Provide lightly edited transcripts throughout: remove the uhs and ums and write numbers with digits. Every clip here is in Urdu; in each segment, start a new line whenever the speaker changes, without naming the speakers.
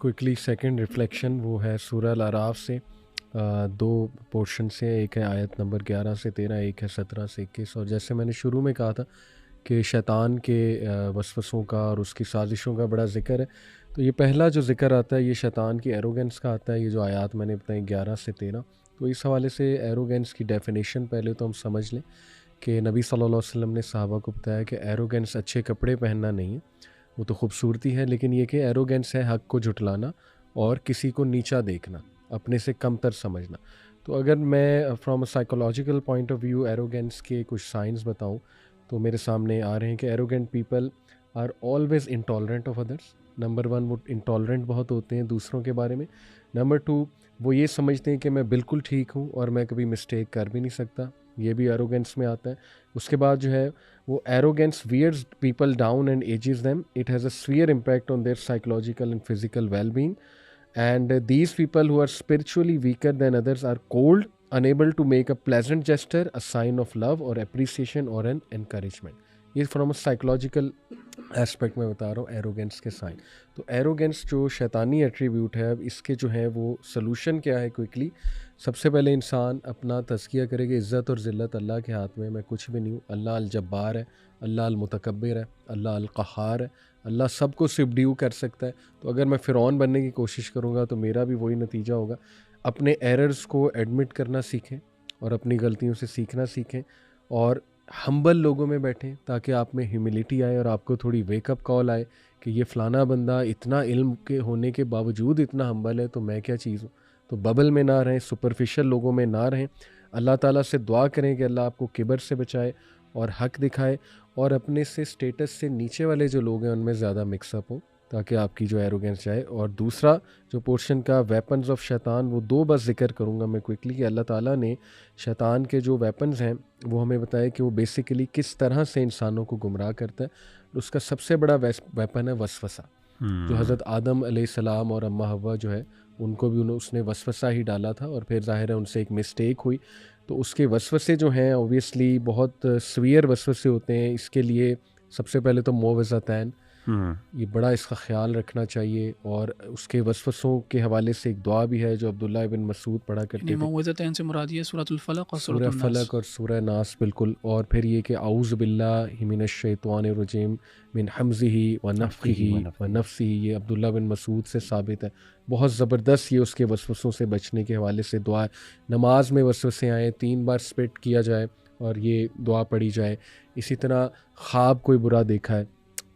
کوئکلی سیکنڈ ریفلیکشن وہ ہے سورہ الاعراف سے، دو پورشن سے، ایک ہے آیت نمبر 11 سے 13، ایک ہے 17 سے 21۔ اور جیسے میں نے شروع میں کہا تھا کہ شیطان کے وسوسوں کا اور اس کی سازشوں کا بڑا ذکر ہے، تو یہ پہلا جو ذکر آتا ہے یہ شیطان کی ایروگنس کا آتا ہے، یہ جو آیات میں نے بتائیں 11 سے 13۔ تو اس حوالے سے ایروگنس کی ڈیفینیشن پہلے تو ہم سمجھ لیں کہ نبی صلی اللہ علیہ وسلم نے صحابہ کو بتایا کہ ایروگنس اچھے کپڑے پہننا نہیں ہے، وہ تو خوبصورتی ہے، لیکن یہ کہ ایروگنس ہے حق کو جھٹلانا اور کسی کو نیچا دیکھنا، اپنے سے کم تر سمجھنا۔ تو اگر میں from a psychological point of view arrogance کے کچھ سائنس بتاؤں تو میرے سامنے آ رہے ہیں کہ arrogant people are always intolerant of others. Number 1 وہ انٹالرنٹ بہت ہوتے ہیں دوسروں کے بارے میں۔ نمبر 2 وہ یہ سمجھتے ہیں کہ میں بالکل ٹھیک ہوں اور میں کبھی مسٹیک کر بھی نہیں سکتا، یہ بھی ایروگنس میں آتا ہے۔ اس کے بعد جو ہے وہ arrogance wears people down and ages them, it has a severe impact on their psychological and physical well being, and these people who are spiritually weaker than others are called unable to make a pleasant gesture, a sign of love or appreciation or an encouragement۔ یہ فرام اے سائیکولوجیکل اسپیکٹ میں بتا رہا ہوں ایروگنس کے سائن۔ تو ایروگنس جو شیطانی ایٹریبیوٹ ہے، اب اس کے جو ہیں وہ سلوشن کیا ہے کوئکلی، سب سے پہلے انسان اپنا تزکیہ کرے کہ عزت اور ذلت اللہ کے ہاتھ میں کچھ بھی نہیں ہوں، اللہ الجبار ہے، اللہ المتکبر ہے، اللہ القہار ہے، اللہ سب کو سبڈیو کر سکتا ہے۔ تو اگر میں فرعون بننے کی کوشش کروں گا تو میرا بھی وہی نتیجہ ہوگا۔ اپنے ایررز کو ایڈمٹ کرنا سیکھیں اور اپنی غلطیوں سے سیکھنا سیکھیں، اور ہمبل لوگوں میں بیٹھیں تاکہ آپ میں ہیوملٹی آئے اور آپ کو تھوڑی ویک اپ کال آئے کہ یہ فلانا بندہ اتنا علم کے ہونے کے باوجود اتنا ہمبل ہے تو میں کیا چیز ہوں۔ تو ببل میں نہ رہیں، سپرفیشل لوگوں میں نہ رہیں، اللہ تعالیٰ سے دعا کریں کہ اللہ آپ کو کبر سے بچائے اور حق دکھائے، اور اپنے سے اسٹیٹس سے نیچے والے جو لوگ ہیں ان میں زیادہ مکس اپ ہوں تاکہ آپ کی جو ایروگنس جائے۔ اور دوسرا جو پورشن کا ویپنز آف شیطان، وہ دو بس ذکر کروں گا میں کوئکلی کہ اللہ تعالیٰ نے شیطان کے جو ویپنز ہیں وہ ہمیں بتایا کہ وہ بیسیکلی کس طرح سے انسانوں کو گمراہ کرتا ہے۔ اس کا سب سے بڑا ویپن ہے وسوسہ، جو حضرت آدم علیہ السلام اور اماں حوا جو ہے ان کو بھی اس نے وسوسہ ہی ڈالا تھا، اور پھر ظاہر ہے ان سے ایک مسٹیک ہوئی۔ تو اس کے وسوسے جو ہیں اوبویسلی بہت سویئر وسوسے ہوتے ہیں۔ اس کے لیے سب سے پہلے تو موعظتین، یہ بڑا اس کا خیال رکھنا چاہیے، اور اس کے وسوسوں کے حوالے سے ایک دعا بھی ہے جو عبداللہ ابن مسعود پڑھا کرتے تھے۔
موعظتین سے مراد یہ سورۃ الفلق اور
سورہ فلق اور سورہ ناس، بالکل۔ اور پھر یہ کہ اعوذ باللہ من الشیطان الرجیم من حمزہ ونفخہ ونفثہ، یہ عبداللہ بن مسعود سے ثابت ہے۔ بہت زبردست یہ اس کے وسوسوں سے بچنے کے حوالے سے دعا ہے۔ نماز میں وسوسے آئیں 3 بار سپٹ کیا جائے اور یہ دعا پڑھی جائے۔ اسی طرح خواب کوئی برا دیکھا ہے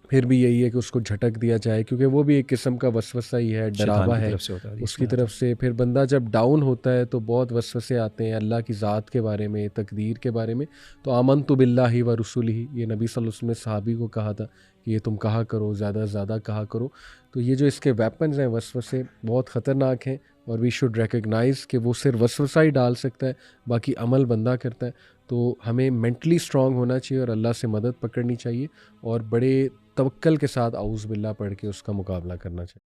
پھر بھی یہی ہے کہ اس کو جھٹک دیا جائے، کیونکہ وہ بھی ایک قسم کا وسوسہ ہی ہے، ڈراوا ہے اس کی طرف سے۔ پھر بندہ جب ڈاؤن ہوتا ہے تو بہت وسوسے آتے ہیں اللہ کی ذات کے بارے میں، تقدیر کے بارے میں۔ تو آمنت باللہ و رسولہ، یہ نبی صلی اللہ علیہ وسلم نے صحابی کو کہا تھا کہ یہ تم کہا کرو، زیادہ سے زیادہ کہا کرو۔ تو یہ جو اس کے ویپنز ہیں وسوسے بہت خطرناک ہیں، اور وی شوڈ ریکگنائز کہ وہ صرف وسوسہ ہی ڈال سکتا ہے، باقی عمل بندہ کرتا ہے۔ تو ہمیں مینٹلی اسٹرانگ ہونا چاہیے اور اللہ سے مدد پکڑنی چاہیے، اور بڑے توکل کے ساتھ اعوذ باللہ پڑھ کے اس کا مقابلہ کرنا چاہیے۔